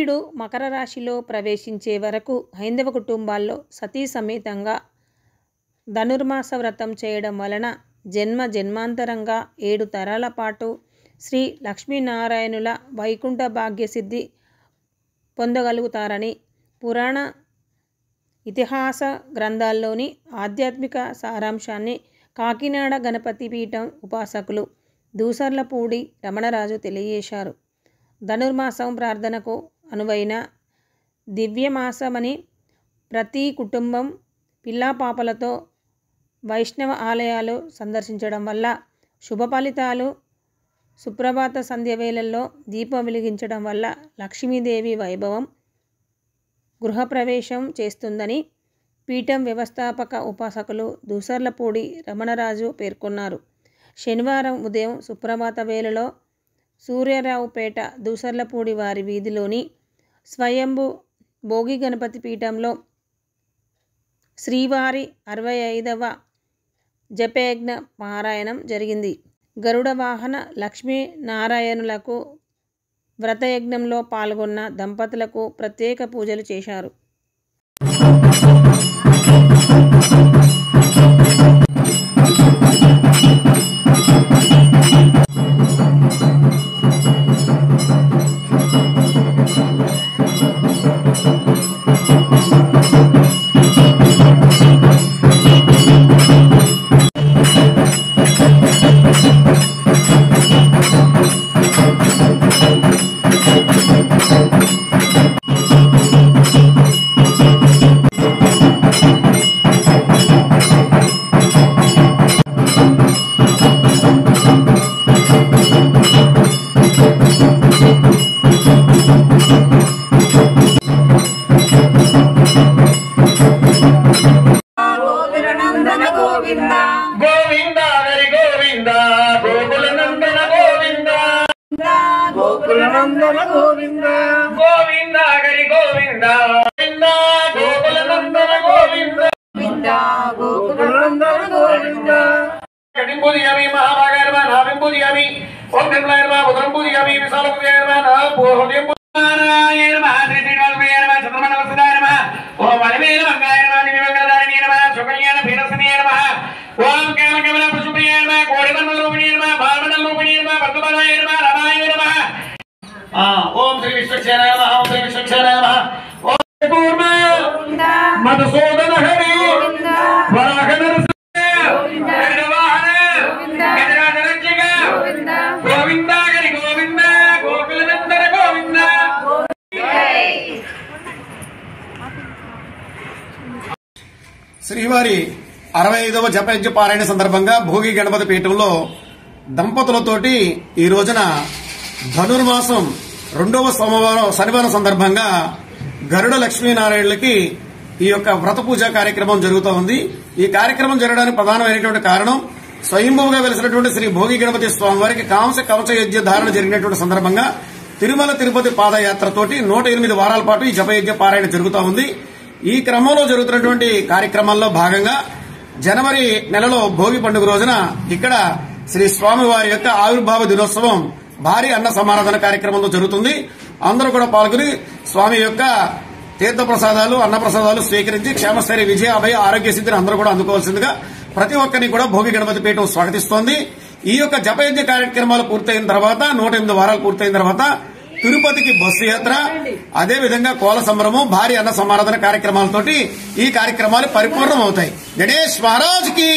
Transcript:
సూర్యుడు మకర రాశిలో ప్రవేశించే వరకు హైందవ కుటుంబాల్లో సతీ సమేతంగా ధనుర్మాస వ్రతం చేయడం వలన జన్మాంతరంగా 7 తరాల పాటు శ్రీ లక్ష్మీనారాయణుల వైకుంఠ భాగ్యసిద్ధి పొందగలుగుతారని పురాణ ఇతిహాస గ్రంథాల్లోని ఆధ్యాత్మిక సారాంశాన్ని కాకినాడ గణపతి పీఠం ఉపాసకులు దూసర్లపూడి రమణరాజు తెలియజేశారు. ధనుర్మాసం ప్రార్థనకు అనువైన దివ్యమాసమని ప్రతి కుటుంబం పిల్లాపాపలతో వైష్ణవ ఆలయాలు సందర్శించడం వల్ల శుభ ఫలితాలు, సుప్రభాత సంధ్య వేళల్లో దీపం వెలిగించడం వల్ల లక్ష్మీదేవి వైభవం గృహప్రవేశం చేస్తుందని పీఠం వ్యవస్థాపక ఉపాసకులు దూసర్లపూడి రమణరాజు పేర్కొన్నారు. శనివారం ఉదయం సుప్రభాత వేళలో సూర్యారావుపేట దూసర్లపూడి వారి వీధిలోని స్వయంభు భోగి గణపతి పీఠంలో శ్రీవారి 65వ జపయజ్ఞ పారాయణం జరిగింది. గరుడ వాహన లక్ష్మీనారాయణులకు వ్రతయజ్ఞంలో పాల్గొన్న దంపతులకు ప్రత్యేక పూజలు చేశారు. గోకులనందన గోవింద గోవింద హరి గోవింద గోవింద గోకులనందన గోవింద గోవింద గోకులనందన గోవింద కటింబుదియామి మహాభాగాయర్మ నావింబుదియామి ఓం నిర్మలాయర్మ ఉదరంబుదియామి విశాలబుదియాయర్మ నాభోహదేంబు నారాయణర్మ శ్రీశ్రీనివాసయ్యర్మ చంద్రమండలసుదాయర్మ ఓం వలివేల మంగాయర్మ దివ్యమంగళధారిణీయర్మ సుకల్యాణ భీనసనీయర్మ ఓం కేమకమల పుష్పప్రియాయర్మ కోడిమన్మరూపిణీయర్మ బాలమండలరూపిణీయర్మ భద్రపదాయర్మ రమాయర్మ ఓం శ్రీ విశ్వక్షేణాయ నమః ఓం శ్రీ విశ్వక్షేణాయ నమః ఓం పూర్ణ మధుసూదన హరి వరాహ నరసింహ గరుడవాహన గజరాజరక్షక గోవింద హరి గోవింద గోకులనందన గోవింద. శ్రీవారి 65వ జపయజ్ఞ పారాయణ సందర్భంగా భోగి గణపతి పీఠంలో దంపతులతోటి ఈ రోజున ధనుర్మాసం 2వ శనివారం సందర్భంగా గరుడ లక్ష్మీనారాయణులకి ఈ యొక్క వ్రత పూజా కార్యక్రమం జరుగుతూ ఉంది. ఈ కార్యక్రమం జరగడానికి ప్రధానమైనటువంటి కారణం స్వయంభువుగా వెలిసినటువంటి శ్రీ భోగి గణపతి స్వామి వారికి కవచ యజ్ఞ ధారణ జరిగినటువంటి సందర్భంగా తిరుమల తిరుపతి పాదయాత్రతోటి 108 వారాల పాటు ఈ జపయజ్ఞ పారాయణ జరుగుతూ ఉంది. ఈ క్రమంలో జరుగుతున్నటువంటి కార్యక్రమాల్లో భాగంగా జనవరి నెలలో భోగి పండుగ రోజున ఇక్కడ శ్రీ స్వామి వారి యొక్క ఆవిర్భావ దినోత్సవం భారీ అన్న సమారాధన కార్యక్రమంలో జరుగుతుంది. అందరూ కూడా పాల్గొని స్వామి యొక్క తీర్థ ప్రసాదాలు, అన్న ప్రసాదాలు స్వీకరించి క్షేమస్థైర్య విజయ అభయ ఆరోగ్య సిద్ధిని అందరూ కూడా అందుకోవాల్సిందిగా ప్రతి ఒక్కరిని కూడా భోగి గణపతి పీఠం స్వాగతిస్తోంది. ఈ యొక్క జపయజ్ఞ కార్యక్రమాలు పూర్తయిన తర్వాత 108 వారాలు పూర్తయిన తర్వాత తిరుపతికి బస్సు యాత్ర, అదేవిధంగా కోల సంబరము, భారీ అన్న సమారాధన కార్యక్రమాలతోటి ఈ కార్యక్రమాలు పరిపూర్ణమవుతాయి. గణేష్ మహారాజ్ కి